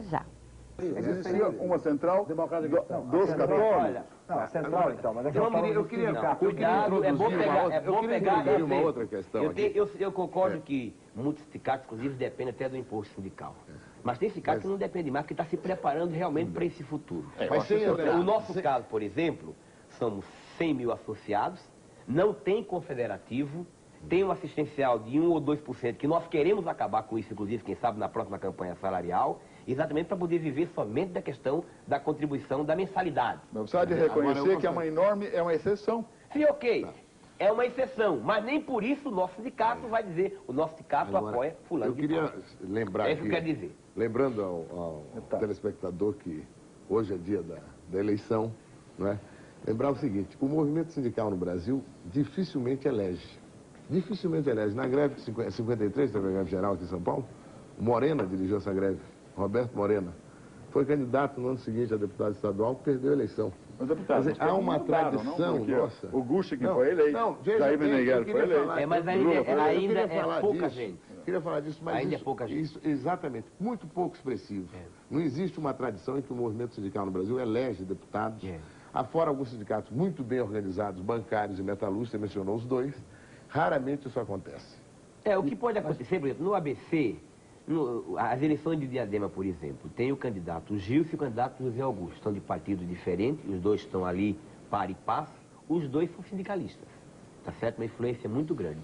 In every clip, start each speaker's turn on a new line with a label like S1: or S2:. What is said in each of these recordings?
S1: já.
S2: Existia uma central dos católicos.
S3: Não, a central então, mas
S4: eu queria introduzir uma outra questão aqui.
S5: Eu concordo que muitos sindicatos, inclusive, dependem até do imposto sindical. Mas tem sindicato que não depende mais, porque está se preparando realmente para esse futuro. O nosso caso, por exemplo, somos 100 mil associados, não tem confederativo, tem um assistencial de 1 ou 2%, que nós queremos acabar com isso, inclusive, quem sabe, na próxima campanha salarial, exatamente para poder viver somente da questão da contribuição da mensalidade.
S2: Mas precisa de reconhecer que é uma enorme, é uma exceção.
S5: Sim, ok. É uma exceção, mas nem por isso o nosso sindicato vai dizer, o nosso sindicato apoia fulano de tal.
S4: Eu queria lembrar
S5: é isso que quer dizer.
S4: Lembrando ao telespectador que hoje é dia da eleição, não é? Lembrar o seguinte, o movimento sindical no Brasil dificilmente elege. Dificilmente elege. Na greve de 53, teve a greve geral aqui em São Paulo, o Morena dirigiu essa greve, Roberto Morena. Foi candidato no ano seguinte a deputado estadual, perdeu a eleição.
S2: Mas, deputado,
S4: há uma tradição,
S2: nossa. O Gusti que foi eleito, Jair Meneghel foi eleito.
S5: Mas ainda é pouca gente.
S4: Eu queria falar disso, mas
S5: ainda é pouca gente.
S4: Isso, exatamente, muito pouco expressivo. Não existe uma tradição em que o movimento sindical no Brasil elege deputados. Afora alguns sindicatos muito bem organizados, bancários e metalúrgicos, você mencionou os dois, raramente isso acontece.
S5: O que pode acontecer, por exemplo, no ABC, as eleições de Diadema, por exemplo, tem o candidato Gilson e o candidato José Augusto. São de partidos diferentes, os dois estão ali par e passo, os dois são sindicalistas. Tá certo? Uma influência muito grande.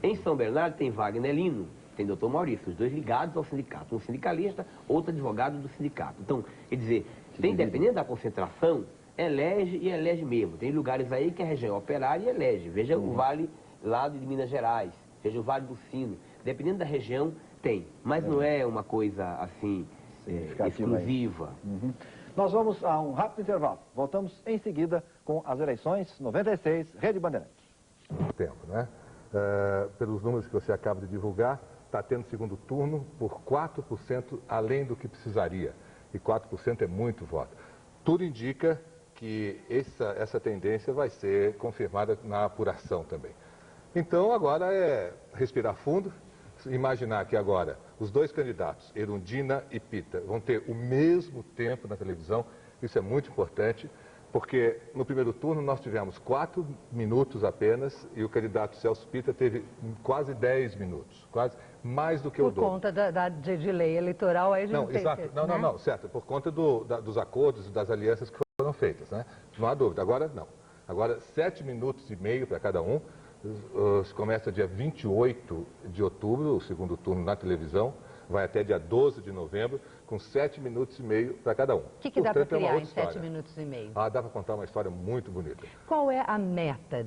S5: Em São Bernardo tem Wagner Lino, tem Dr. Maurício, os dois ligados ao sindicato. Um sindicalista, outro advogado do sindicato. Então, quer dizer, dependendo da concentração, elege e elege mesmo. Tem lugares aí que a região operária elege. Veja o Vale lá de Minas Gerais, veja o Vale do Sino. Dependendo da região, tem. Mas não é uma coisa, assim, exclusiva.
S3: Nós vamos a um rápido intervalo. Voltamos em seguida com as eleições 96, Rede Bandeirantes.
S6: Tempo, né? Pelos números que você acaba de divulgar, está tendo segundo turno por 4% além do que precisaria. E 4% é muito voto. Tudo indica que essa tendência vai ser confirmada na apuração também. Então, agora é respirar fundo, imaginar que agora os dois candidatos, Erundina e Pita, vão ter o mesmo tempo na televisão. Isso é muito importante, porque no primeiro turno nós tivemos 4 minutos apenas e o candidato Celso Pita teve quase 10 minutos, quase mais do que o dobro.
S1: Por conta de lei eleitoral, aí a gente
S6: não, exato. Não, certo, por conta dos acordos e das alianças que foram feitas, né? Não há dúvida. Agora, não. Agora, 7 minutos e meio para cada um. Começa dia 28 de outubro, o segundo turno na televisão, vai até dia 12 de novembro, com 7 minutos e meio para cada um.
S1: O que dá para criar em 7 minutos e meio?
S6: Dá para contar uma história muito bonita.
S1: Qual é a meta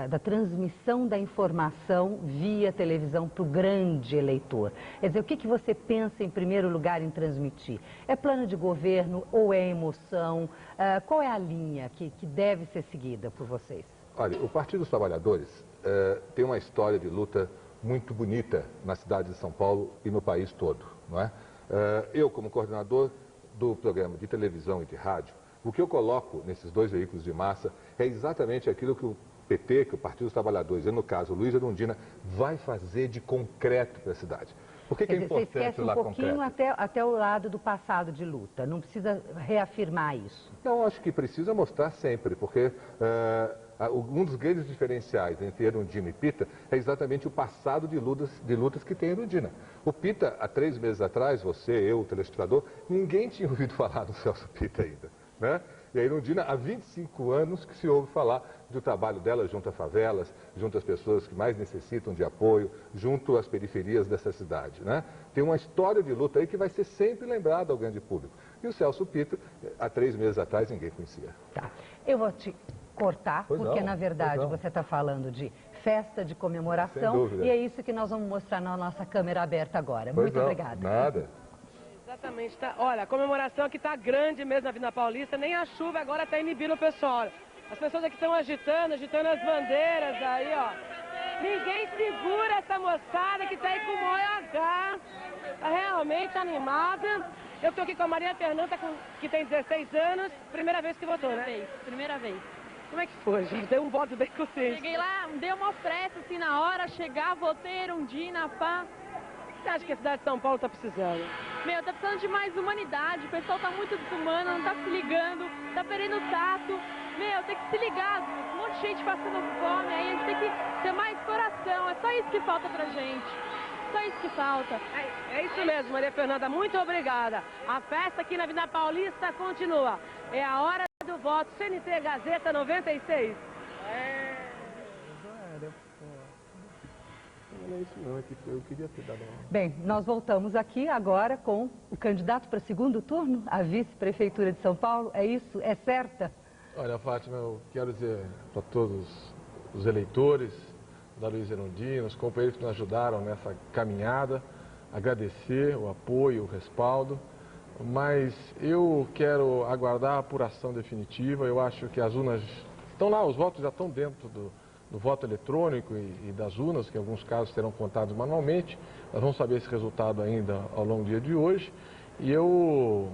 S1: da transmissão da informação via televisão para o grande eleitor? Quer dizer, o que você pensa em primeiro lugar em transmitir? É plano de governo ou é emoção? Qual é a linha que deve ser seguida por vocês?
S6: Olha, o Partido dos Trabalhadores tem uma história de luta muito bonita na cidade de São Paulo e no país todo, não é? Eu, como coordenador do programa de televisão e de rádio, o que eu coloco nesses dois veículos de massa é exatamente aquilo que o PT, que o Partido dos Trabalhadores, e no caso Luiz Erundina, vai fazer de concreto para a cidade. Por que é importante
S1: você esquece um pouquinho até o lado do passado de luta, não precisa reafirmar isso?
S6: Não, acho que precisa mostrar sempre, porque um dos grandes diferenciais entre Erundina e Pita é exatamente o passado de lutas que tem Erundina. O Pita, há 3 meses atrás, você, eu, o telespectador, ninguém tinha ouvido falar do Celso Pita ainda, né? E a Erundina, há 25 anos que se ouve falar do trabalho dela junto a favelas, junto às pessoas que mais necessitam de apoio, junto às periferias dessa cidade, né? Tem uma história de luta aí que vai ser sempre lembrada ao grande público. E o Celso Pita, há 3 meses atrás, ninguém conhecia.
S1: Tá. Eu vou te cortar, porque na verdade você está falando de festa de comemoração e é isso que nós vamos mostrar na nossa câmera aberta agora. Muito obrigada.
S6: Nada.
S7: Exatamente. Olha, a comemoração aqui está grande mesmo na Avenida Paulista, nem a chuva agora está inibindo o pessoal. As pessoas aqui estão agitando as bandeiras aí, ó. Ninguém segura essa moçada que está aí com o MOH. Está realmente animada. Eu estou aqui com a Maria Fernanda, que tem 16 anos, primeira vez que votou, né?
S8: Primeira vez.
S7: Como é que foi, gente? Deu um voto bem consciente.
S8: Cheguei lá, dei uma pressa assim na hora, chegar, votei, Erundina, pá.
S7: que você acha que a cidade de São Paulo está precisando?
S8: Meu, tá precisando de mais humanidade, o pessoal tá muito desumano, não tá se ligando, tá perdendo o tato. Meu, tem que se ligar, um monte de gente passando fome, aí a gente tem que ter mais coração, é só isso que falta pra gente. Só isso que falta.
S7: É isso mesmo, Maria Fernanda, muito obrigada. A festa aqui na Avenida Paulista continua. É a hora do voto, CNT Gazeta 96.
S6: Não é isso não, é que eu queria ter dado uma...
S1: Bem, nós voltamos aqui agora com o candidato para segundo turno, a vice-prefeitura de São Paulo, é isso? É certa?
S6: Olha, Fátima, eu quero dizer para todos os eleitores da Luiza Erundina, os companheiros que nos ajudaram nessa caminhada, agradecer o apoio, o respaldo, mas eu quero aguardar a apuração definitiva. Eu acho que as urnas estão lá, os votos já estão dentro do voto eletrônico e das urnas, que em alguns casos serão contados manualmente. Nós vamos saber esse resultado ainda ao longo do dia de hoje. E eu...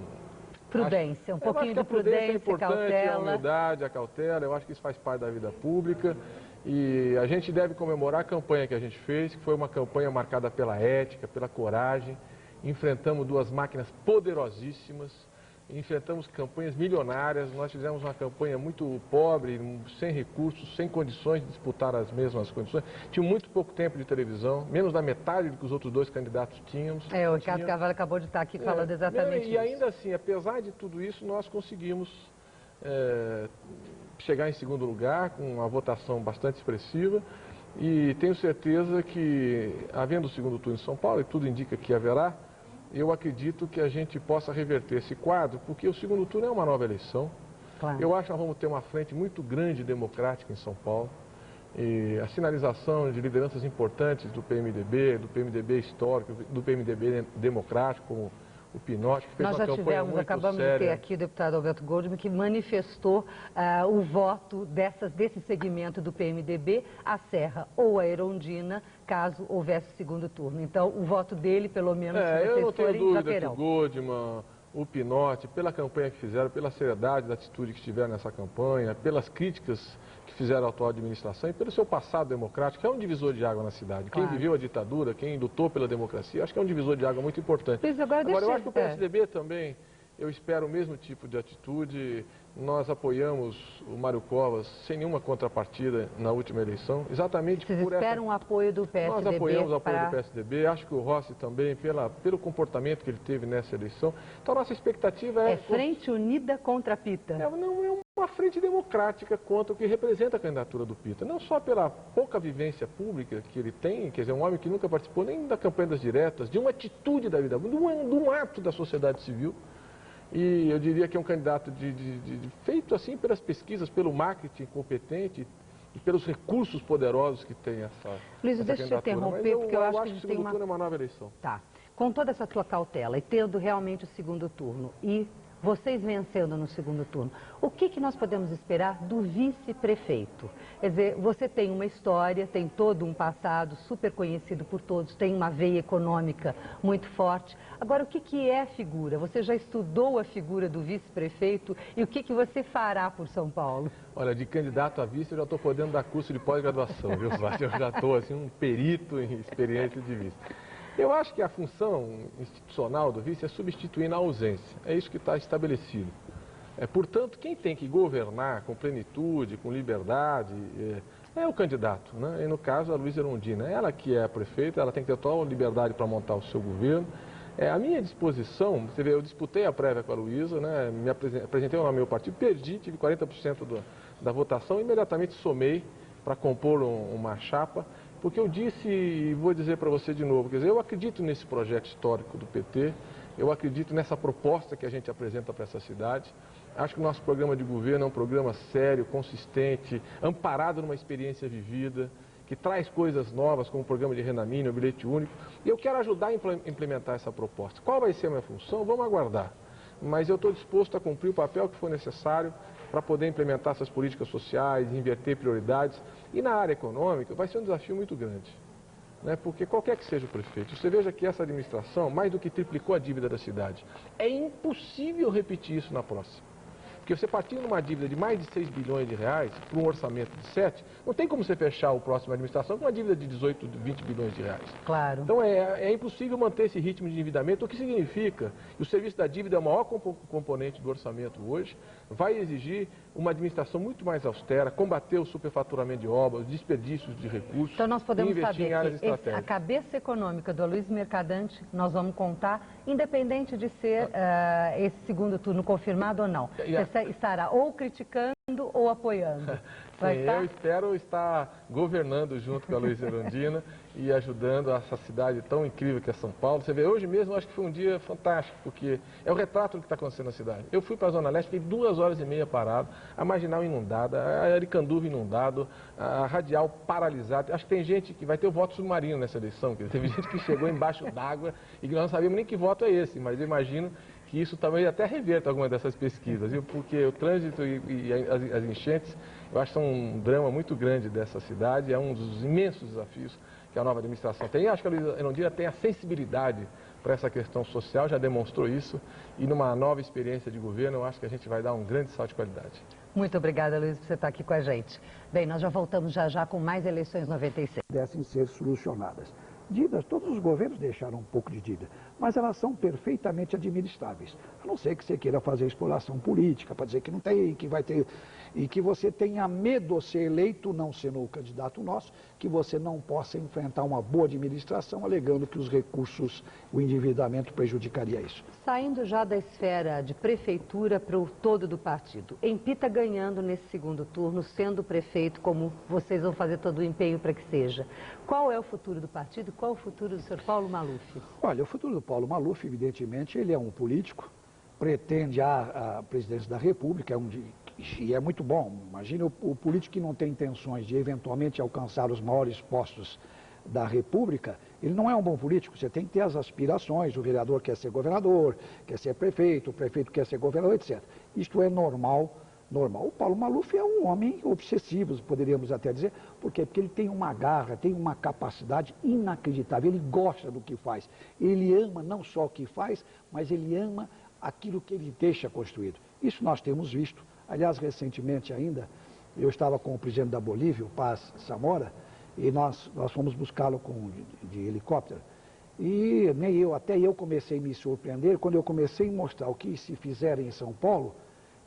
S1: Prudência, um pouquinho de prudência,
S6: é importante,
S1: cautela.
S6: a humildade, a cautela, eu acho que isso faz parte da vida pública. E a gente deve comemorar a campanha que a gente fez, que foi uma campanha marcada pela ética, pela coragem. Enfrentamos duas máquinas poderosíssimas, enfrentamos campanhas milionárias. Nós fizemos uma campanha muito pobre, sem recursos, sem condições de disputar as mesmas condições. Tinha muito pouco tempo de televisão, menos da metade do que os outros dois candidatos tínhamos.
S1: O Ricardo Carvalho acabou de estar aqui falando exatamente isso.
S6: E ainda assim, apesar de tudo isso, nós conseguimos chegar em segundo lugar, com uma votação bastante expressiva. E tenho certeza que, havendo o segundo turno em São Paulo, e tudo indica que haverá, eu acredito que a gente possa reverter esse quadro, porque o segundo turno é uma nova eleição.
S1: Claro.
S6: Eu acho que nós vamos ter uma frente muito grande democrática em São Paulo. E a sinalização de lideranças importantes do PMDB histórico, do PMDB democrático, como o Pinotti, que fez uma campanha muito séria.
S1: Acabamos de ter aqui o deputado Alberto Goldman, que manifestou o voto desse segmento do PMDB, a Serra ou a Erundina, caso houvesse segundo turno. Então, o voto dele, pelo menos, se vocês
S6: eu não tenho
S1: forem,
S6: dúvida
S1: já terão.
S6: que o Goldman, o Pinotti, pela campanha que fizeram, pela seriedade da atitude que tiveram nessa campanha, pelas críticas que fizeram à atual administração e pelo seu passado democrático, que é um divisor de água na cidade. Claro. Quem viveu a ditadura, quem lutou pela democracia, acho que é um divisor de água muito importante.
S1: Agora
S6: eu acho que o PSDB também, eu espero o mesmo tipo de atitude. Nós apoiamos o Mário Covas sem nenhuma contrapartida na última eleição, exatamente
S1: Vocês
S6: por essa...
S1: esperam o apoio do PSDB?
S6: Nós apoiamos o apoio do PSDB, acho que o Rossi também, pelo comportamento que ele teve nessa eleição. Então, a nossa expectativa é...
S1: É frente unida contra a Pita.
S6: Não é uma frente democrática contra o que representa a candidatura do Pita. Não só pela pouca vivência pública que ele tem, quer dizer, um homem que nunca participou nem da campanha das diretas, de uma atitude da vida, de um ato da sociedade civil. E eu diria que é um candidato feito assim pelas pesquisas, pelo marketing competente e pelos recursos poderosos que tem essa
S1: Luiz, deixa eu te interromper, porque eu acho que a gente tem
S6: uma nova eleição.
S1: Tá. Com toda essa tua cautela e tendo realmente o segundo turno e vocês vencendo no segundo turno, o que nós podemos esperar do vice-prefeito? Quer dizer, você tem uma história, tem todo um passado super conhecido por todos, tem uma veia econômica muito forte. Agora, o que é a figura? Você já estudou a figura do vice-prefeito e o que você fará por São Paulo?
S6: Olha, de candidato a vice eu já estou podendo dar curso de pós-graduação, viu, Vaz? Eu já estou assim, um perito em experiência de vice. Eu acho que a função institucional do vice é substituir na ausência. É isso que está estabelecido. Portanto, quem tem que governar com plenitude, com liberdade, é o candidato, né? E no caso, a Luiza Erundina. Ela que é a prefeita, ela tem que ter total liberdade para montar o seu governo. A minha disposição, você vê, eu disputei a prévia com a Luiza, né? Me apresentei no meu partido, perdi, tive 40% da votação, imediatamente somei para compor uma chapa. Porque eu disse, e vou dizer para você de novo, quer dizer, eu acredito nesse projeto histórico do PT, eu acredito nessa proposta que a gente apresenta para essa cidade. Acho que o nosso programa de governo é um programa sério, consistente, amparado numa experiência vivida, que traz coisas novas, como o programa de renda mínima, o bilhete único. E eu quero ajudar a implementar essa proposta. Qual vai ser a minha função? Vamos aguardar. Mas eu estou disposto a cumprir o papel que for necessário para poder implementar essas políticas sociais, inverter prioridades. E na área econômica vai ser um desafio muito grande, né? Porque qualquer que seja o prefeito, você veja que essa administração mais do que triplicou a dívida da cidade. É impossível repetir isso na próxima.
S9: Porque você partindo numa dívida de mais de 6 bilhões de reais para um orçamento de 7, não tem como você fechar o próximo administração com uma dívida de 18, 20 bilhões de reais.
S1: Claro.
S9: Então é impossível manter esse ritmo de endividamento, o que significa que o serviço da dívida é o maior componente do orçamento hoje, vai exigir uma administração muito mais austera, combater o superfaturamento de obras, desperdícios de recursos,
S1: então nós podemos
S9: investir em áreas
S1: saber que
S9: estratégicas.
S1: a cabeça econômica do Aloysio Mercadante nós vamos contar, independente de ser esse segundo turno confirmado ou não. Você estará ou criticando ou apoiando.
S9: Eu espero estar governando junto com a Luísa Erundina e ajudando essa cidade tão incrível que é São Paulo. Você vê, hoje mesmo eu acho que foi um dia fantástico, porque é o retrato do que está acontecendo na cidade. Eu fui para a Zona Leste, fiquei 2h30 parado, a Marginal inundada, a Aricanduva inundado, a Radial paralisada. Acho que tem gente que vai ter o voto submarino nessa eleição, teve gente que chegou embaixo d'água e que nós não sabíamos nem que voto é esse, mas eu imagino que isso talvez até reverta alguma dessas pesquisas, viu? Porque o trânsito e as enchentes, eu acho que são um drama muito grande dessa cidade, é um dos imensos desafios que a nova administração tem. Eu acho que a Luísa Erundina tem a sensibilidade para essa questão social, já demonstrou isso, e numa nova experiência de governo, eu acho que a gente vai dar um grande salto de qualidade.
S1: Muito obrigada, Luiz, por você estar aqui com a gente. Bem, nós já voltamos já com mais eleições 96.
S10: Devem ser solucionadas. Dívidas, todos os governos deixaram um pouco de dívida, mas elas são perfeitamente administráveis. A não ser que você queira fazer exploração política, para dizer que não tem, que vai ter, e que você tenha medo de ser eleito, não sendo o candidato nosso, que você não possa enfrentar uma boa administração, alegando que os recursos, o endividamento prejudicaria isso.
S1: Saindo já da esfera de prefeitura para o todo do partido, Empita ganhando nesse segundo turno, sendo prefeito, como vocês vão fazer todo o empenho para que seja. Qual é o futuro do partido? Qual é o futuro do senhor Paulo Maluf?
S10: Olha, o futuro do Paulo Maluf, evidentemente, ele é um político, pretende a presidência da República, e é muito bom. Imagine o político que não tem intenções de eventualmente alcançar os maiores postos da República, ele não é um bom político. Você tem que ter as aspirações, o vereador quer ser governador, quer ser prefeito, o prefeito quer ser governador, etc. Isto é normal. O Paulo Maluf é um homem obsessivo, poderíamos até dizer. Por quê? Porque ele tem uma garra, tem uma capacidade inacreditável, ele gosta do que faz. Ele ama não só o que faz, mas ele ama aquilo que ele deixa construído. Isso nós temos visto. Aliás, recentemente ainda, eu estava com o presidente da Bolívia, o Paz Samora, e nós fomos buscá-lo de helicóptero. E até eu comecei a me surpreender quando eu comecei a mostrar o que se fizeram em São Paulo,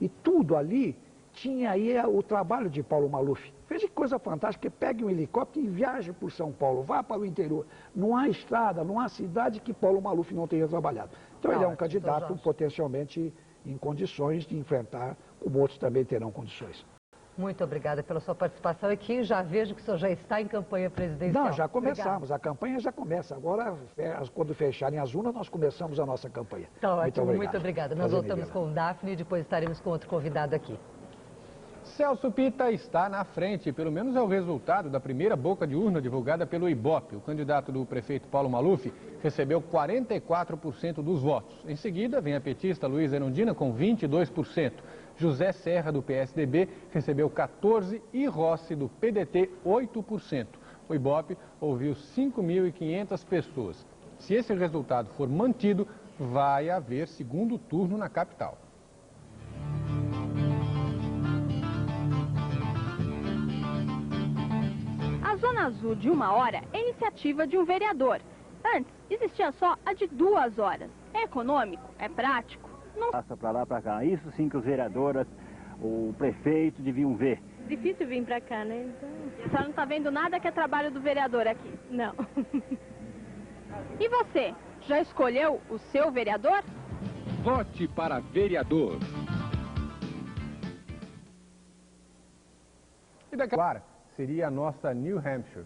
S10: e tudo ali tinha aí o trabalho de Paulo Maluf. Veja que coisa fantástica, pegue um helicóptero e viaje por São Paulo, vá para o interior. Não há estrada, não há cidade que Paulo Maluf não tenha trabalhado. Então ele é um candidato potencialmente em condições de enfrentar, como outros também terão condições.
S1: Muito obrigada pela sua participação aqui. Já vejo que o senhor já está em campanha presidencial.
S10: Não, já começamos. A campanha já começa. Agora, quando fecharem as urnas, nós começamos a nossa campanha.
S1: Tá ótimo, muito obrigada. Nós voltamos com o Daphne e depois estaremos com outro convidado aqui.
S11: Celso Pitta está na frente, pelo menos é o resultado da primeira boca de urna divulgada pelo Ibope. O candidato do prefeito Paulo Maluf recebeu 44% dos votos. Em seguida, vem a petista Luísa Erundina com 22%. José Serra, do PSDB, recebeu 14% e Rossi, do PDT, 8%. O Ibope ouviu 5.500 pessoas. Se esse resultado for mantido, vai haver segundo turno na capital.
S8: A Zona Azul de 1 hora é iniciativa de um vereador. Antes, existia só a de 2 horas. É econômico, é prático. Não
S12: passa para lá, para cá. Isso sim que os vereadores, o prefeito deviam ver.
S8: Difícil vir para cá, né? Então... A senhora não está vendo nada que é trabalho do vereador aqui? Não. E você, já escolheu o seu vereador?
S11: Vote para vereador. E daqui a seria a nossa New Hampshire.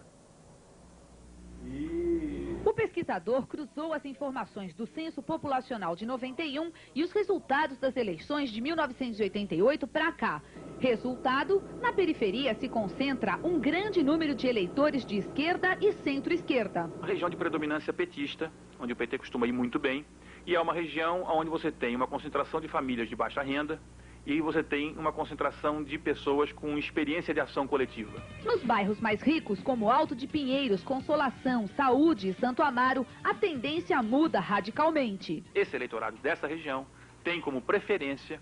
S13: O pesquisador cruzou as informações do Censo Populacional de 91 e os resultados das eleições de 1988 para cá. Resultado, na periferia se concentra um grande número de eleitores de esquerda e centro-esquerda.
S14: Uma região de predominância petista, onde o PT costuma ir muito bem, e é uma região onde você tem uma concentração de famílias de baixa renda, e você tem uma concentração de pessoas com experiência de ação coletiva.
S13: Nos bairros mais ricos, como Alto de Pinheiros, Consolação, Saúde e Santo Amaro, a tendência muda radicalmente.
S14: Esse eleitorado dessa região tem como preferência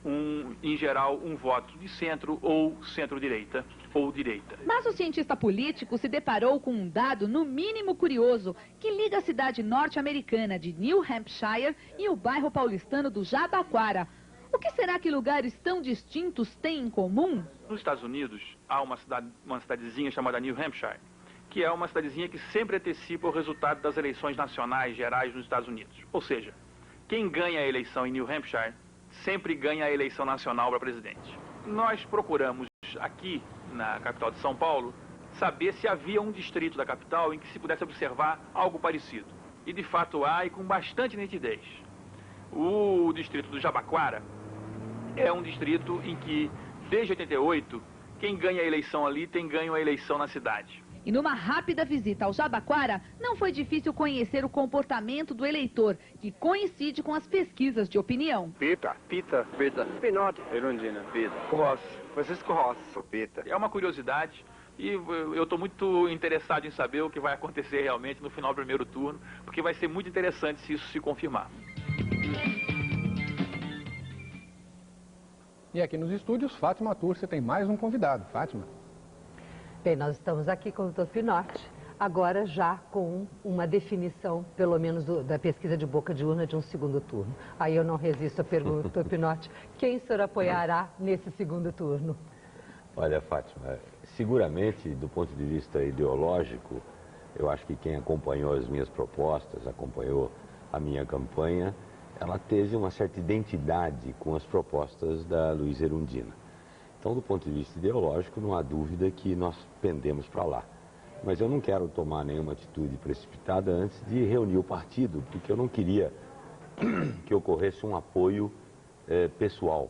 S14: em geral, um voto de centro ou centro-direita ou direita.
S13: Mas o cientista político se deparou com um dado no mínimo curioso que liga a cidade norte-americana de New Hampshire e o bairro paulistano do Jabaquara. O que será que lugares tão distintos têm em comum?
S14: Nos Estados Unidos, há uma cidadezinha chamada New Hampshire, que é uma cidadezinha que sempre antecipa o resultado das eleições nacionais gerais nos Estados Unidos. Ou seja, quem ganha a eleição em New Hampshire sempre ganha a eleição nacional para presidente. Nós procuramos aqui, na capital de São Paulo, saber se havia um distrito da capital em que se pudesse observar algo parecido. E de fato há, e com bastante nitidez. O distrito do Jabaquara é um distrito em que, desde 88, quem ganha a eleição ali tem ganho a eleição na cidade.
S13: E numa rápida visita ao Jabaquara, não foi difícil conhecer o comportamento do eleitor, que coincide com as pesquisas de opinião.
S2: Pita. Pinote. Erundina. Pita. Rossi. Francisco Rossi. Pita.
S14: É uma curiosidade e eu estou muito interessado em saber o que vai acontecer realmente no final do primeiro turno, porque vai ser muito interessante se isso se confirmar.
S11: E aqui nos estúdios, Fátima Turci tem mais um convidado. Fátima.
S1: Bem, nós estamos aqui com o Dr. Pinotti, agora já com uma definição, pelo menos da pesquisa de boca de urna de um segundo turno. Aí eu não resisto à pergunta, Dr. Pinotti, quem o senhor apoiará nesse segundo turno?
S5: Olha, Fátima, seguramente, do ponto de vista ideológico, eu acho que quem acompanhou as minhas propostas, acompanhou a minha campanha, ela teve uma certa identidade com as propostas da Luísa Erundina. Então, do ponto de vista ideológico, não há dúvida que nós pendemos para lá. Mas eu não quero tomar nenhuma atitude precipitada antes de reunir o partido, porque eu não queria que ocorresse um apoio pessoal.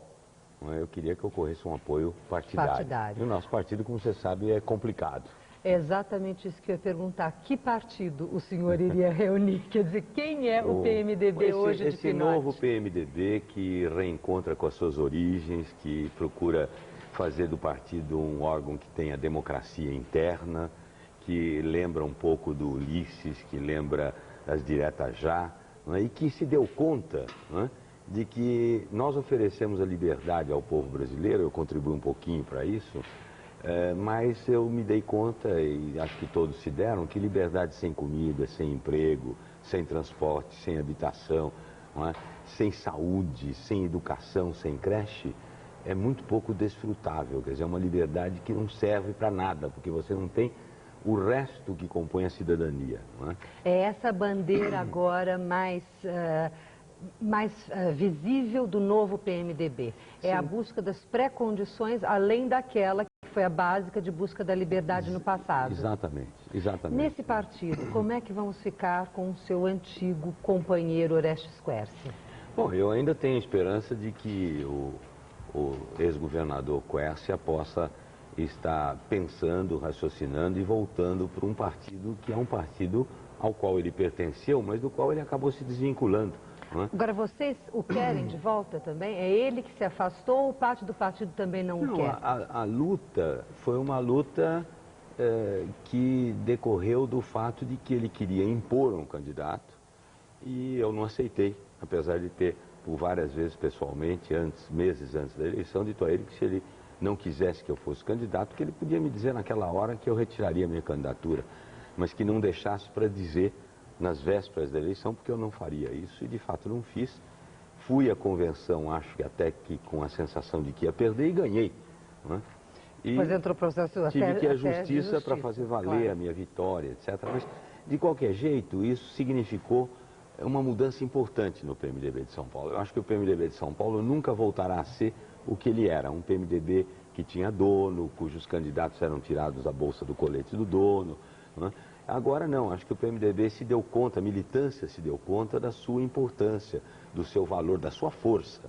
S5: Eu queria que ocorresse um apoio partidário. E o nosso partido, como você sabe, é complicado.
S1: É exatamente isso que eu ia perguntar. Que partido o senhor iria reunir? Quer dizer, quem é o PMDB hoje de Pinotti?
S5: Esse novo PMDB que reencontra com as suas origens, que procura fazer do partido um órgão que tenha democracia interna, que lembra um pouco do Ulisses, que lembra das diretas já, e que se deu conta de que nós oferecemos a liberdade ao povo brasileiro. Eu contribuí um pouquinho para isso, mas eu me dei conta, e acho que todos se deram, que liberdade sem comida, sem emprego, sem transporte, sem habitação, sem saúde, sem educação, sem creche, é muito pouco desfrutável. Quer dizer, é uma liberdade que não serve para nada, porque você não tem o resto que compõe a cidadania.
S1: É essa bandeira agora mais visível do novo PMDB. É Sim. A busca das pré-condições, além daquela que foi a básica de busca da liberdade no passado.
S5: Exatamente.
S1: Nesse partido, como é que vamos ficar com o seu antigo companheiro Orestes Quercia?
S5: Bom, eu ainda tenho esperança de que o ex-governador Quercia possa estar pensando, raciocinando e voltando para um partido que é um partido ao qual ele pertenceu, mas do qual ele acabou se desvinculando.
S1: Agora, vocês o querem de volta também? É ele que se afastou ou o parte do partido também não o quer?
S5: A luta foi uma luta que decorreu do fato de que ele queria impor um candidato e eu não aceitei, apesar de ter, por várias vezes pessoalmente, meses antes da eleição, dito a ele que se ele não quisesse que eu fosse candidato, que ele podia me dizer naquela hora que eu retiraria a minha candidatura, mas que não deixasse para dizer nas vésperas da eleição, porque eu não faria isso, e de fato não fiz. Fui à convenção, acho que até que com a sensação de que ia perder, e ganhei. E
S1: mas entrou o processo
S5: tive que ir à justiça para fazer valer a minha vitória, etc. Mas, de qualquer jeito, isso significou uma mudança importante no PMDB de São Paulo. Eu acho que o PMDB de São Paulo nunca voltará a ser o que ele era, um PMDB que tinha dono, cujos candidatos eram tirados da bolsa do colete do dono. Agora não, acho que o PMDB se deu conta, a militância se deu conta da sua importância, do seu valor, da sua força.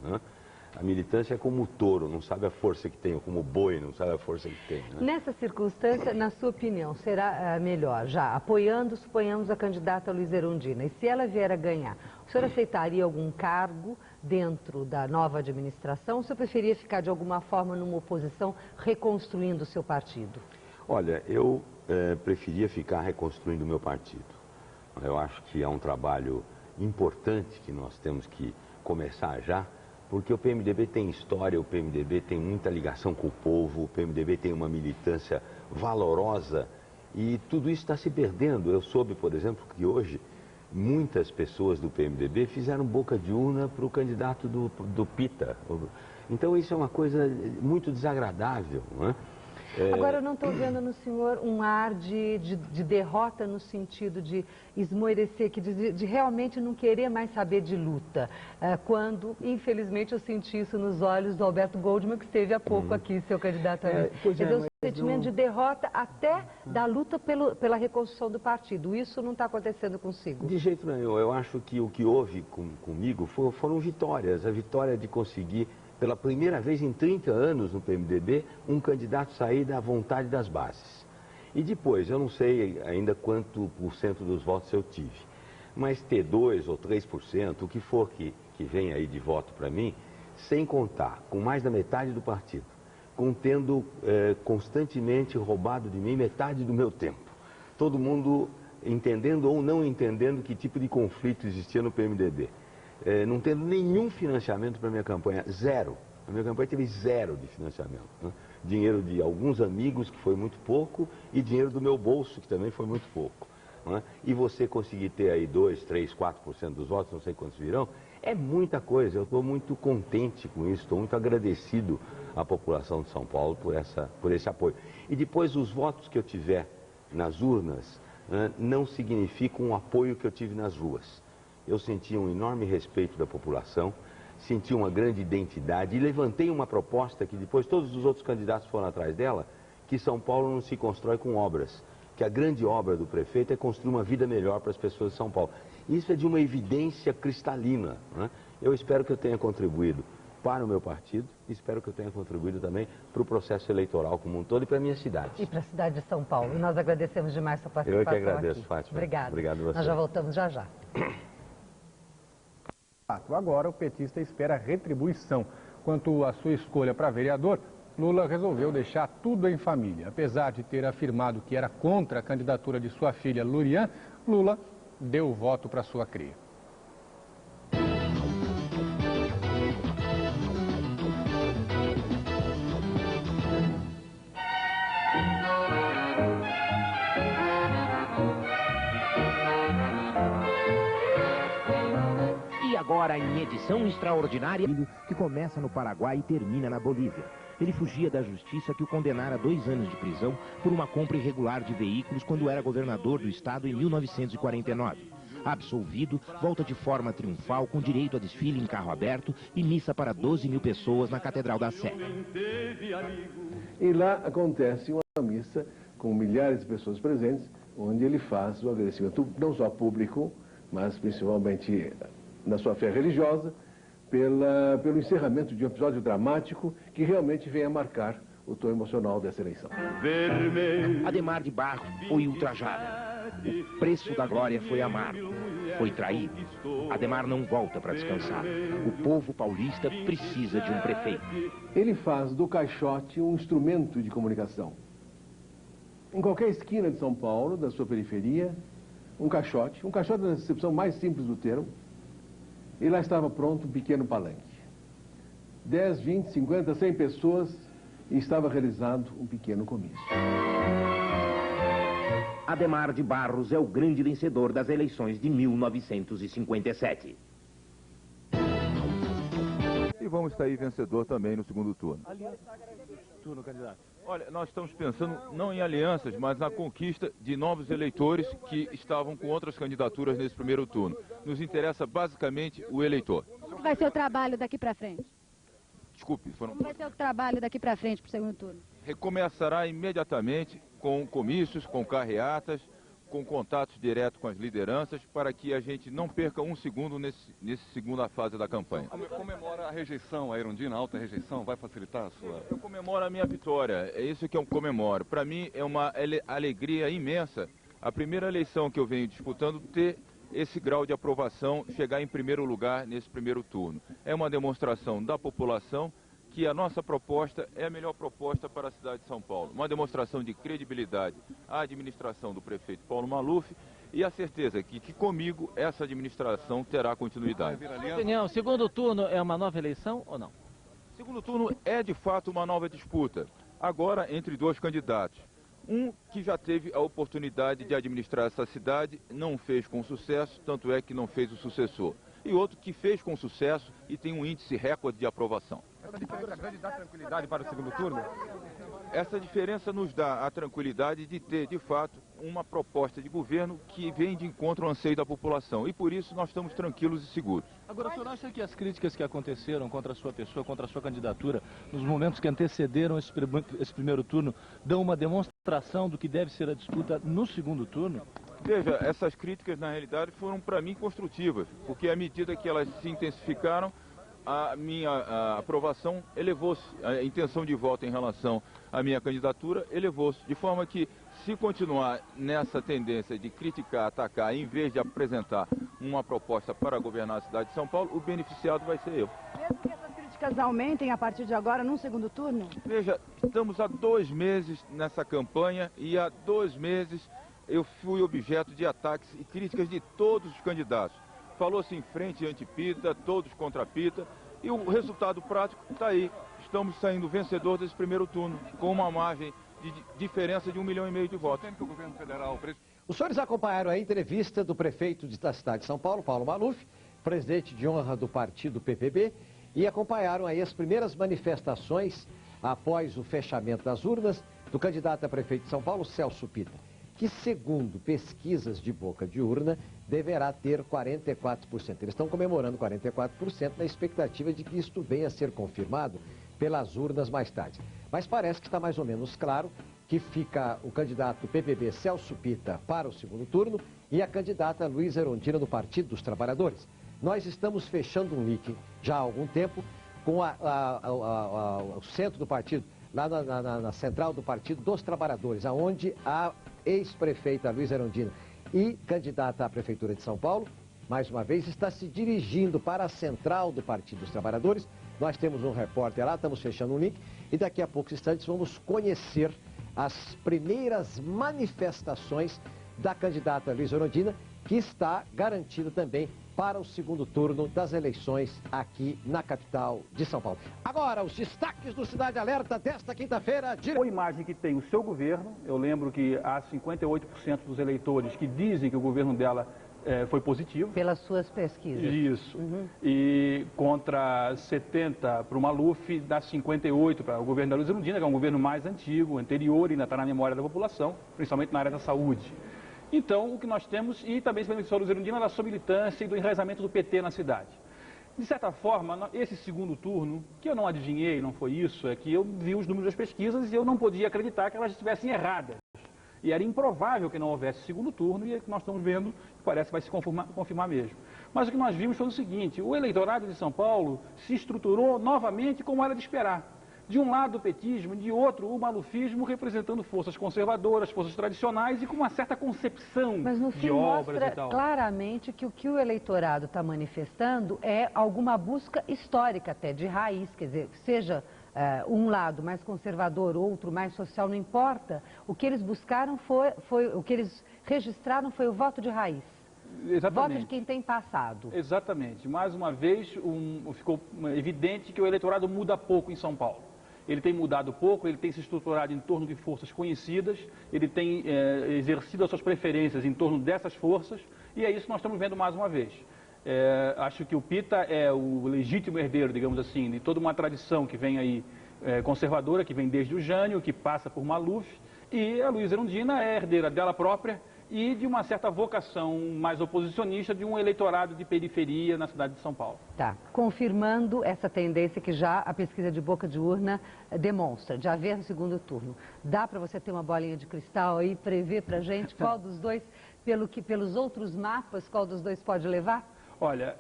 S5: A militância é como o touro, não sabe a força que tem, ou como o boi, não sabe a força que tem.
S1: Nessa circunstância, na sua opinião, será melhor, já apoiando, suponhamos, a candidata Luísa Erundina, e se ela vier a ganhar, o senhor aceitaria algum cargo dentro da nova administração, ou o senhor preferia ficar de alguma forma numa oposição reconstruindo o seu partido?
S5: Olha, eu preferia ficar reconstruindo o meu partido. Eu acho que é um trabalho importante que nós temos que começar já, porque o PMDB tem história, o PMDB tem muita ligação com o povo, o PMDB tem uma militância valorosa e tudo isso está se perdendo. Eu soube, por exemplo, que hoje muitas pessoas do PMDB fizeram boca de urna para o candidato do Pita. Então isso é uma coisa muito desagradável, não é?
S1: Agora, eu não estou vendo no senhor um ar de derrota no sentido de esmorecer, de realmente não querer mais saber de luta. Quando, infelizmente, eu senti isso nos olhos do Alberto Goldman, que esteve há pouco aqui, seu candidato a vice. Quer dizer, um sentimento de derrota até da luta pela reconstrução do partido. Isso não está acontecendo consigo?
S5: De jeito nenhum. Eu acho que o que houve comigo foram vitórias. A vitória de conseguir, pela primeira vez em 30 anos no PMDB, um candidato sair da vontade das bases. E depois, eu não sei ainda quanto por cento dos votos eu tive, mas ter 2% ou 3%, o que for que vem aí de voto para mim, sem contar com mais da metade do partido, tendo constantemente roubado de mim metade do meu tempo. Todo mundo entendendo ou não entendendo que tipo de conflito existia no PMDB. Não tendo nenhum financiamento para a minha campanha, zero. A minha campanha teve zero de financiamento. Né? Dinheiro de alguns amigos, que foi muito pouco, e dinheiro do meu bolso, que também foi muito pouco. Né? E você conseguir ter aí 2%, 3%, 4% dos votos, não sei quantos virão, é muita coisa. Eu estou muito contente com isso, estou muito agradecido à população de São Paulo por esse apoio. E depois, os votos que eu tiver nas urnas não significam o apoio que eu tive nas ruas. Eu senti um enorme respeito da população, senti uma grande identidade e levantei uma proposta que depois todos os outros candidatos foram atrás dela, que São Paulo não se constrói com obras, que a grande obra do prefeito é construir uma vida melhor para as pessoas de São Paulo. Isso é de uma evidência cristalina, né? Eu espero que eu tenha contribuído para o meu partido e espero que eu tenha contribuído também para o processo eleitoral como um todo e para a minha cidade.
S1: E para a cidade de São Paulo. E nós agradecemos demais a sua participação.
S5: Eu que agradeço,
S1: aqui.
S5: Fátima.
S1: Obrigado.
S5: Obrigado a você.
S1: Nós já voltamos já já.
S11: Agora o petista espera retribuição. Quanto à sua escolha para vereador, Lula resolveu deixar tudo em família. Apesar de ter afirmado que era contra a candidatura de sua filha Lurian, Lula deu o voto para sua cria.
S15: Agora em edição extraordinária, que começa no Paraguai e termina na Bolívia. Ele fugia da justiça que o condenara a 2 anos de prisão por uma compra irregular de veículos quando era governador do estado em 1949. Absolvido, volta de forma triunfal com direito a desfile em carro aberto e missa para 12 mil pessoas na Catedral da Sé.
S16: E lá acontece uma missa com milhares de pessoas presentes, onde ele faz o agradecimento não só público, mas principalmente na sua fé religiosa, pelo encerramento de um episódio dramático que realmente vem a marcar o tom emocional dessa eleição.
S15: Ademar de Barros foi ultrajado. O preço da glória foi amargo. Foi traído. Ademar não volta para descansar. O povo paulista precisa de um prefeito.
S16: Ele faz do caixote um instrumento de comunicação. Em qualquer esquina de São Paulo, da sua periferia, um caixote na acepção mais simples do termo, e lá estava pronto um pequeno palanque. 10, 20, 50, 100 pessoas e estava realizado um pequeno comício.
S15: Ademar de Barros é o grande vencedor das eleições de 1957.
S17: E vamos sair vencedor também no segundo turno.
S18: Turno, candidato.
S17: Olha, nós estamos pensando não em alianças, mas na conquista de novos eleitores que estavam com outras candidaturas nesse primeiro turno. Nos interessa basicamente o eleitor.
S19: Como vai ser o trabalho daqui para frente?
S17: Desculpe,
S19: Como vai ser o trabalho daqui para frente para o segundo turno?
S17: Recomeçará imediatamente com comícios, com carreatas, com contatos diretos com as lideranças, para que a gente não perca um segundo nessa segunda fase da campanha.
S18: Comemora a rejeição, a Erundina, a alta rejeição, vai facilitar a sua...
S17: Eu comemoro a minha vitória, é isso que eu comemoro. Para mim é uma alegria imensa, a primeira eleição que eu venho disputando, ter esse grau de aprovação, chegar em primeiro lugar nesse primeiro turno. É uma demonstração da população que a nossa proposta é a melhor proposta para a cidade de São Paulo. Uma demonstração de credibilidade à administração do prefeito Paulo Maluf e a certeza que comigo essa administração terá continuidade.
S20: Na sua opinião, segundo turno é uma nova eleição ou não?
S17: Segundo turno é de fato uma nova disputa, agora entre dois candidatos. Um que já teve a oportunidade de administrar essa cidade, não fez com sucesso, tanto é que não fez o sucessor. E outro que fez com sucesso e tem um índice recorde de aprovação.
S18: Essa diferença grande dá tranquilidade para o segundo turno?
S17: Essa diferença nos dá a tranquilidade de ter, de fato, uma proposta de governo que vem de encontro ao anseio da população. E por isso nós estamos tranquilos e seguros.
S20: Agora, o senhor acha que as críticas que aconteceram contra a sua pessoa, contra a sua candidatura, nos momentos que antecederam esse primeiro turno, dão uma demonstração do que deve ser a disputa no segundo turno?
S17: Veja, essas críticas na realidade foram para mim construtivas, porque à medida que elas se intensificaram, a minha aprovação elevou-se, a intenção de voto em relação à minha candidatura elevou-se, de forma que se continuar nessa tendência de criticar, atacar, em vez de apresentar uma proposta para governar a cidade de São Paulo, o beneficiado vai ser eu.
S19: Mesmo que essas críticas aumentem a partir de agora, num segundo turno?
S17: Veja, estamos há 2 meses nessa campanha e há 2 meses eu fui objeto de ataques e críticas de todos os candidatos. Falou-se em frente anti-Pita, todos contra Pita, e o resultado prático está aí. Estamos saindo vencedor desse primeiro turno, com uma margem de diferença de 1,5 milhão de votos.
S3: Os senhores acompanharam a entrevista do prefeito da cidade de São Paulo, Paulo Maluf, presidente de honra do partido PPB, e acompanharam aí as primeiras manifestações após o fechamento das urnas do candidato a prefeito de São Paulo, Celso Pita, que, segundo pesquisas de boca de urna, deverá ter 44%. Eles estão comemorando 44% na expectativa de que isto venha a ser confirmado pelas urnas mais tarde. Mas parece que está mais ou menos claro que fica o candidato do PPB, Celso Pita, para o segundo turno e a candidata Luísa Erundina do Partido dos Trabalhadores. Nós estamos fechando um link já há algum tempo com o centro do partido, lá na central do Partido dos Trabalhadores, aonde a ex-prefeita Luísa Erundina e candidata à Prefeitura de São Paulo, mais uma vez, está se dirigindo para a central do Partido dos Trabalhadores. Nós temos um repórter lá, estamos fechando um link e daqui a poucos instantes vamos conhecer as primeiras manifestações da candidata Luísa Erundina, que está garantida também para o segundo turno das eleições aqui na capital de São Paulo. Agora, os destaques do Cidade Alerta desta quinta-feira.
S21: A imagem que tem o seu governo, eu lembro que há 58% dos eleitores que dizem que o governo dela foi positivo.
S1: Pelas suas pesquisas.
S21: Isso. E contra 70 para o Maluf, dá 58 para o governo da Luísa Erundina, que é um governo mais antigo, anterior, e ainda está na memória da população, principalmente na área da saúde. Então, o que nós temos, e também se beneficiou a Luísa Erundina da sua militância e do enraizamento do PT na cidade. De certa forma, esse segundo turno, que eu não adivinhei, não foi isso, é que eu vi os números das pesquisas e eu não podia acreditar que elas estivessem erradas. E era improvável que não houvesse segundo turno, e é o que nós estamos vendo, parece que vai se confirmar mesmo. Mas o que nós vimos foi o seguinte: o eleitorado de São Paulo se estruturou novamente como era de esperar. De um lado o petismo, de outro o malufismo, representando forças conservadoras, forças tradicionais e com uma certa concepção
S1: Mas no fim
S21: de obras
S1: mostra
S21: e tal.
S1: claramente que o eleitorado está manifestando é alguma busca histórica até, de raiz, quer dizer, seja um lado mais conservador, outro mais social, não importa. O que eles buscaram o que eles registraram foi o voto de raiz.
S21: Exatamente.
S1: Voto de quem tem passado.
S21: Exatamente. Mais uma vez, ficou evidente que o eleitorado muda pouco em São Paulo. Ele tem mudado pouco, ele tem se estruturado em torno de forças conhecidas, ele tem exercido as suas preferências em torno dessas forças, e é isso que nós estamos vendo mais uma vez. Acho que o Pita é o legítimo herdeiro, digamos assim, de toda uma tradição que vem aí conservadora, que vem desde o Jânio, que passa por Maluf, e a Luísa Erundina é herdeira dela própria e de uma certa vocação mais oposicionista de um eleitorado de periferia na cidade de São Paulo.
S1: Tá, confirmando essa tendência que já a pesquisa de boca de urna demonstra, de haver no segundo turno. Dá para você ter uma bolinha de cristal aí, prever para a gente qual dos dois, pelos outros mapas, qual dos dois pode levar?
S21: Olha,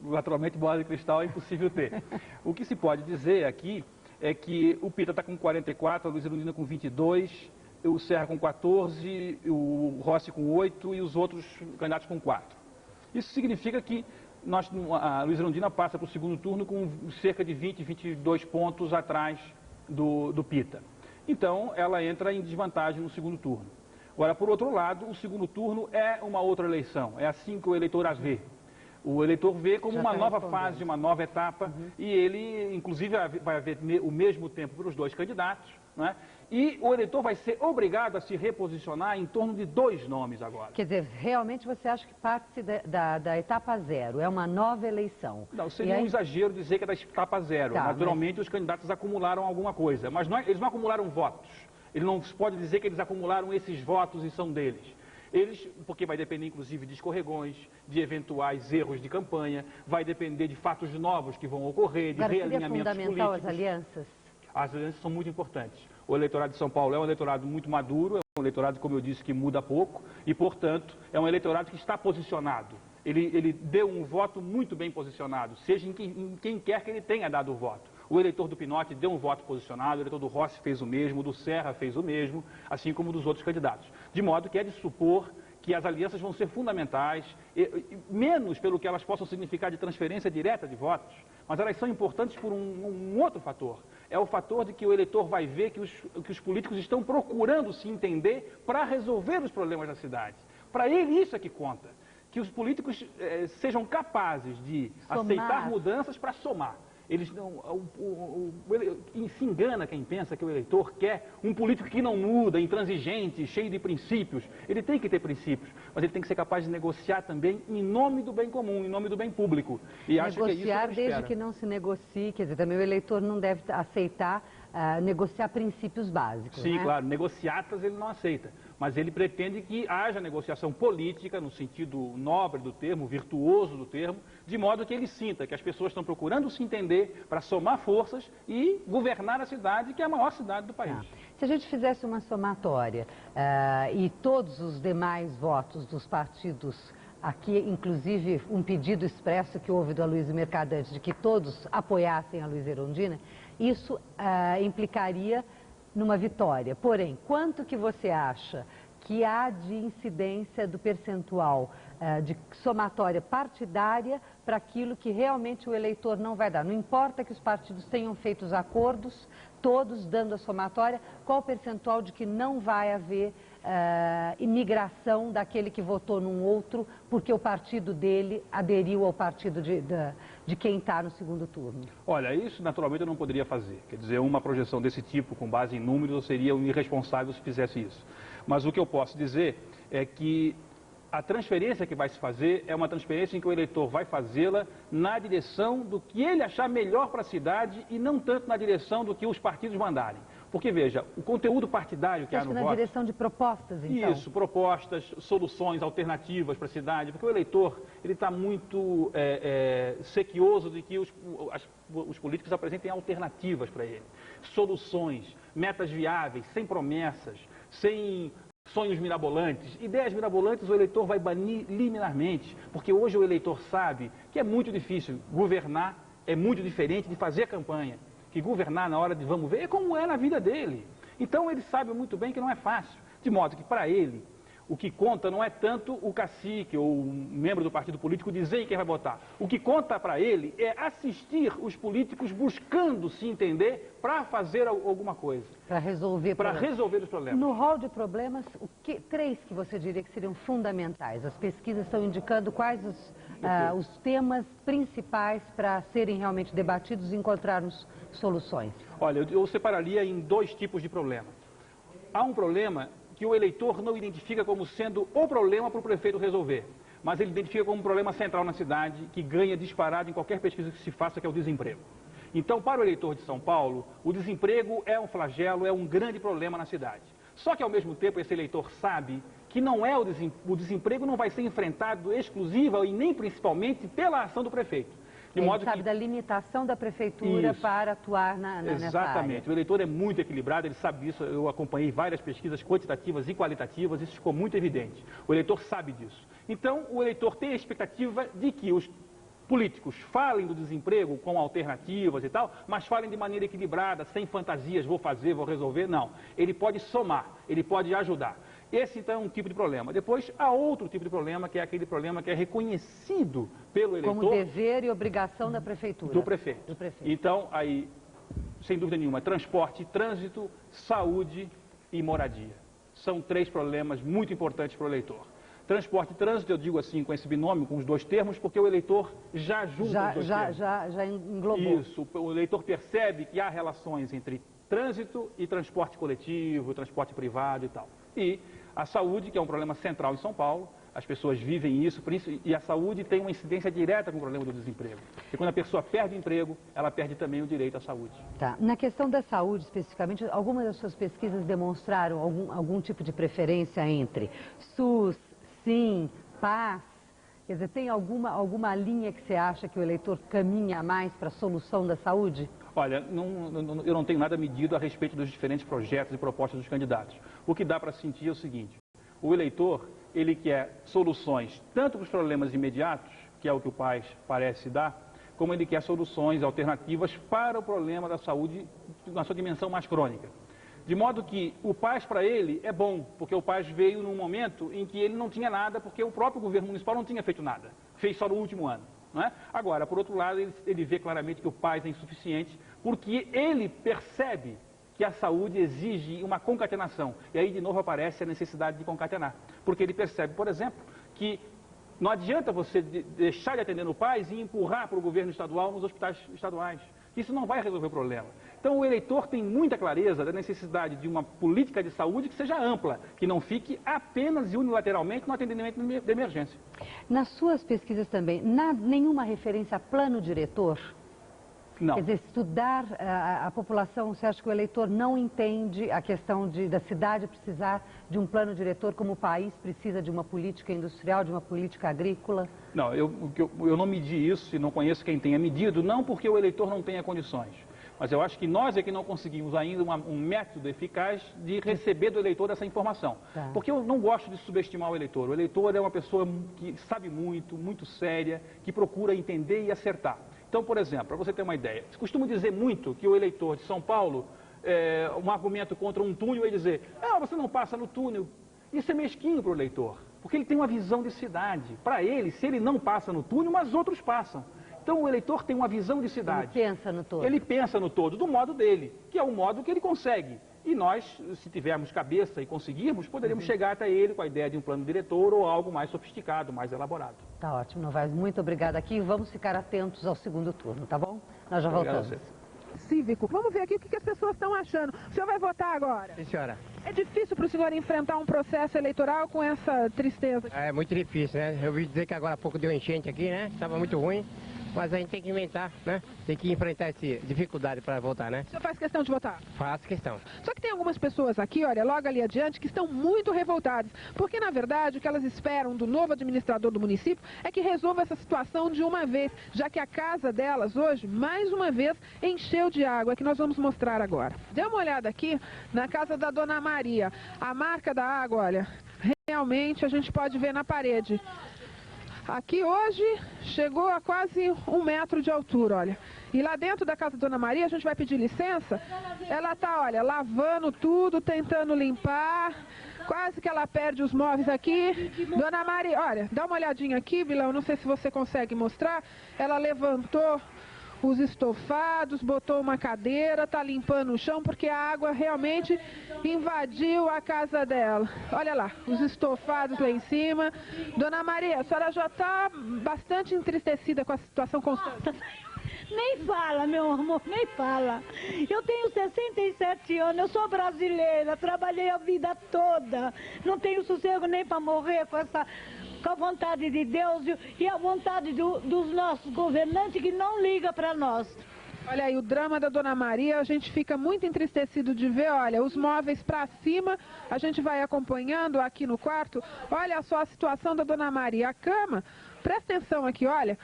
S21: naturalmente bola de cristal é impossível ter. O que se pode dizer aqui é que o Pita está com 44, a Luísa Erundina com 22, o Serra com 14, o Rossi com 8 e os outros candidatos com 4. Isso significa que a Luísa Erundina passa para o segundo turno com cerca de 20, 22 pontos atrás do Pita. Então, ela entra em desvantagem no segundo turno. Agora, por outro lado, o segundo turno é uma outra eleição, é assim que o eleitor a vê. O eleitor vê como uma nova fase, uma nova etapa, e ele, inclusive, vai haver o mesmo tempo para os dois candidatos, né? E o eleitor vai ser obrigado a se reposicionar em torno de 2 nomes agora.
S1: Quer dizer, realmente você acha que parte da etapa 0, é uma nova eleição?
S21: Não, seria um exagero dizer que é da etapa 0.
S1: Tá,
S21: naturalmente, os candidatos acumularam alguma coisa, mas eles não acumularam votos. Ele não pode dizer que eles acumularam esses votos e são deles. Porque vai depender, inclusive, de escorregões, de eventuais erros de campanha, vai depender de fatos novos que vão ocorrer, de realinhamentos políticos.
S1: Fundamental as alianças?
S21: As alianças são muito importantes. O eleitorado de São Paulo é um eleitorado muito maduro, é um eleitorado, como eu disse, que muda pouco e, portanto, é um eleitorado que está posicionado. Ele deu um voto muito bem posicionado, seja em quem quer que ele tenha dado o voto. O eleitor do Pinotti deu um voto posicionado, o eleitor do Rossi fez o mesmo, o do Serra fez o mesmo, assim como dos outros candidatos. De modo que é de supor que as alianças vão ser fundamentais, menos pelo que elas possam significar de transferência direta de votos, mas elas são importantes por um outro fator. É o fator de que o eleitor vai ver que os políticos estão procurando se entender para resolver os problemas da cidade. Para ele isso é que conta, que os políticos sejam capazes de aceitar mudanças para somar. Eles não, se engana quem pensa que o eleitor quer um político que não muda, intransigente, cheio de princípios. Ele tem que ter princípios, mas ele tem que ser capaz de negociar também em nome do bem comum, em nome do bem público. E acho que é isso que
S1: negociar desde que não se negocie, quer dizer, também o eleitor não deve aceitar negociar princípios básicos.
S21: Sim,
S1: né?
S21: Claro, negociatas ele não aceita, mas ele pretende que haja negociação política, no sentido nobre do termo, virtuoso do termo, de modo que ele sinta que as pessoas estão procurando se entender para somar forças e governar a cidade, que é a maior cidade do país.
S1: Se a gente fizesse uma somatória e todos os demais votos dos partidos, aqui inclusive um pedido expresso que houve do Aloysio Mercadante de que todos apoiassem a Luiza Erundina, isso implicaria numa vitória. Porém, quanto que você acha que há de incidência do percentual de somatória partidária para aquilo que realmente o eleitor não vai dar? Não importa que os partidos tenham feito os acordos, todos dando a somatória, qual o percentual de que não vai haver imigração daquele que votou num outro porque o partido dele aderiu ao partido de quem está no segundo turno?
S21: Olha, isso naturalmente eu não poderia fazer. Quer dizer, uma projeção desse tipo, com base em números, eu seria um irresponsável se fizesse isso. Mas o que eu posso dizer é que a transferência que vai se fazer é uma transferência em que o eleitor vai fazê-la na direção do que ele achar melhor para a cidade e não tanto na direção do que os partidos mandarem. Porque, veja, o conteúdo partidário que há no voto...
S1: na direção de propostas, então?
S21: Isso, propostas, soluções alternativas para a cidade, porque o eleitor ele está muito sequioso de que os políticos apresentem alternativas para ele. Soluções, metas viáveis, sem promessas, sem sonhos mirabolantes. Ideias mirabolantes o eleitor vai banir liminarmente, porque hoje o eleitor sabe que é muito difícil governar, é muito diferente de fazer campanha. Que governar na hora de vamos ver é como é na vida dele. Então ele sabe muito bem que não é fácil. De modo que para ele, o que conta não é tanto o cacique ou um membro do partido político dizer em quem vai votar. O que conta para ele é assistir os políticos buscando se entender para fazer alguma coisa.
S1: Para resolver
S21: os problemas.
S1: No rol de problemas, três que você diria que seriam fundamentais? As pesquisas estão indicando quais os temas principais para serem realmente debatidos e encontrarmos soluções.
S21: Olha, eu separaria em 2 tipos de problema. Há um problema que o eleitor não identifica como sendo o problema para o prefeito resolver, mas ele identifica como um problema central na cidade, que ganha disparado em qualquer pesquisa que se faça, que é o desemprego. Então, para o eleitor de São Paulo, o desemprego é um flagelo, é um grande problema na cidade. Só que, ao mesmo tempo, esse eleitor sabe que não é o desemprego não vai ser enfrentado exclusiva e nem principalmente pela ação do prefeito.
S1: Ele sabe da limitação da prefeitura para atuar nessa área.
S21: Exatamente. O eleitor é muito equilibrado, ele sabe disso. Eu acompanhei várias pesquisas quantitativas e qualitativas, isso ficou muito evidente. O eleitor sabe disso. Então, o eleitor tem a expectativa de que os políticos falem do desemprego com alternativas e tal, mas falem de maneira equilibrada, sem fantasias, vou fazer, vou resolver, não. Ele pode somar, ele pode ajudar. Esse, então, é um tipo de problema. Depois, há outro tipo de problema, que é aquele problema que é reconhecido pelo eleitor...
S1: Como dever e obrigação da prefeitura.
S21: Do prefeito. Então, aí, sem dúvida nenhuma, transporte, trânsito, saúde e moradia. são 3 problemas muito importantes para o eleitor. Transporte e trânsito, eu digo assim, com esse binômio, com os 2 termos, porque o eleitor já junta os 2 termos.
S1: Já englobou.
S21: Isso, o eleitor percebe que há relações entre trânsito e transporte coletivo, transporte privado e tal. E a saúde, que é um problema central em São Paulo, as pessoas vivem isso, e a saúde tem uma incidência direta com o problema do desemprego. Porque quando a pessoa perde o emprego, ela perde também o direito à saúde.
S1: Tá. Na questão da saúde, especificamente, algumas das suas pesquisas demonstraram algum tipo de preferência entre SUS, Sim, PAS? Quer dizer, tem alguma linha que você acha que o eleitor caminha mais para a solução da saúde?
S21: Olha, eu não tenho nada medido a respeito dos diferentes projetos e propostas dos candidatos. O que dá para sentir é o seguinte: o eleitor, ele quer soluções tanto para os problemas imediatos, que é o que o PAS parece dar, como ele quer soluções alternativas para o problema da saúde na sua dimensão mais crônica. De modo que o PAS para ele é bom, porque o PAS veio num momento em que ele não tinha nada, porque o próprio governo municipal não tinha feito nada, fez só no último ano. Não é? Agora, por outro lado, ele vê claramente que o PAS é insuficiente, porque ele percebe que a saúde exige uma concatenação. E aí, de novo, aparece a necessidade de concatenar. Porque ele percebe, por exemplo, que não adianta você deixar de atender no PAS e empurrar para o governo estadual nos hospitais estaduais. Isso não vai resolver o problema. Então, o eleitor tem muita clareza da necessidade de uma política de saúde que seja ampla, que não fique apenas e unilateralmente no atendimento de emergência.
S1: Nas suas pesquisas também, nenhuma referência a plano diretor?
S21: Não.
S1: Quer dizer, estudar a população, você acha que o eleitor não entende a questão da cidade precisar de um plano diretor como o país precisa de uma política industrial, de uma política agrícola?
S21: Não, eu não medi isso e não conheço quem tenha medido, não porque o eleitor não tenha condições. Mas eu acho que nós é que não conseguimos ainda um método eficaz de receber do eleitor essa informação. Tá. Porque eu não gosto de subestimar o eleitor. O eleitor é uma pessoa que sabe muito séria, que procura entender e acertar. Então, por exemplo, para você ter uma ideia, costumo dizer muito que o eleitor de São Paulo, um argumento contra um túnel é dizer: você não passa no túnel. Isso é mesquinho para o eleitor, porque ele tem uma visão de cidade. Para ele, se ele não passa no túnel, mas outros passam. Então, o eleitor tem uma visão de cidade.
S1: Ele pensa no todo.
S21: Ele pensa no todo, do modo dele, que é o modo que ele consegue. E nós, se tivermos cabeça e conseguirmos, poderemos chegar até ele com a ideia de um plano diretor ou algo mais sofisticado, mais elaborado.
S1: Tá ótimo, Novaes. Muito obrigada aqui. Vamos ficar atentos ao segundo turno, tá bom? Nós já voltamos.
S4: Cívico. Vamos ver aqui o que as pessoas estão achando. O senhor vai votar agora?
S22: Sim, senhora.
S4: É difícil para o senhor enfrentar um processo eleitoral com essa tristeza?
S22: É muito difícil, né? Eu ouvi dizer que agora há pouco deu enchente aqui, né? Estava muito ruim. Mas a gente tem que inventar, né? Tem que enfrentar essa dificuldade para votar, né?
S4: O senhor faz questão de votar?
S22: Faço questão.
S4: Só que tem algumas pessoas aqui, olha, logo ali adiante, que estão muito revoltadas. Porque, na verdade, o que elas esperam do novo administrador do município é que resolva essa situação de uma vez, já que a casa delas hoje, mais uma vez, encheu de água, que nós vamos mostrar agora. Dê uma olhada aqui na casa da Dona Maria. A marca da água, olha, realmente a gente pode ver na parede. Aqui hoje chegou a quase 1 metro de altura, olha. E lá dentro da casa da Dona Maria, a gente vai pedir licença. Ela tá, olha, lavando tudo, tentando limpar. Quase que ela perde os móveis aqui. Dona Maria, olha, dá uma olhadinha aqui, Bilão, não sei se você consegue mostrar. Ela levantou os estofados, botou uma cadeira, tá limpando o chão, porque a água realmente invadiu a casa dela. Olha lá, os estofados lá em cima. Dona Maria, a senhora já está bastante entristecida com a situação constante.
S23: Nem fala, meu amor, nem fala. Eu tenho 67 anos, eu sou brasileira, trabalhei a vida toda. Não tenho sossego nem para morrer com a vontade de Deus e a vontade dos nossos governantes que não ligam para nós.
S4: Olha aí, o drama da Dona Maria, a gente fica muito entristecido de ver, olha, os móveis para cima, a gente vai acompanhando aqui no quarto, olha só a situação da Dona Maria, a cama, presta atenção aqui, olha,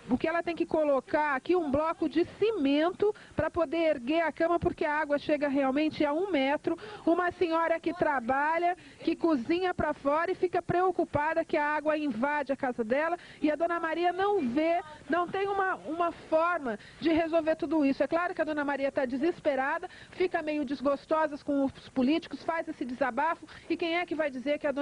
S4: o que ela tem que colocar aqui, um bloco de cimento para poder erguer a cama, porque a água chega realmente a 1 metro. Uma senhora que trabalha, que cozinha para fora e fica preocupada que a água invade a casa dela e a Dona Maria não vê, não tem uma forma de resolver tudo isso. É claro que a Dona Maria está desesperada, fica meio desgostosa com os políticos, faz esse desabafo e quem é que vai dizer que a Dona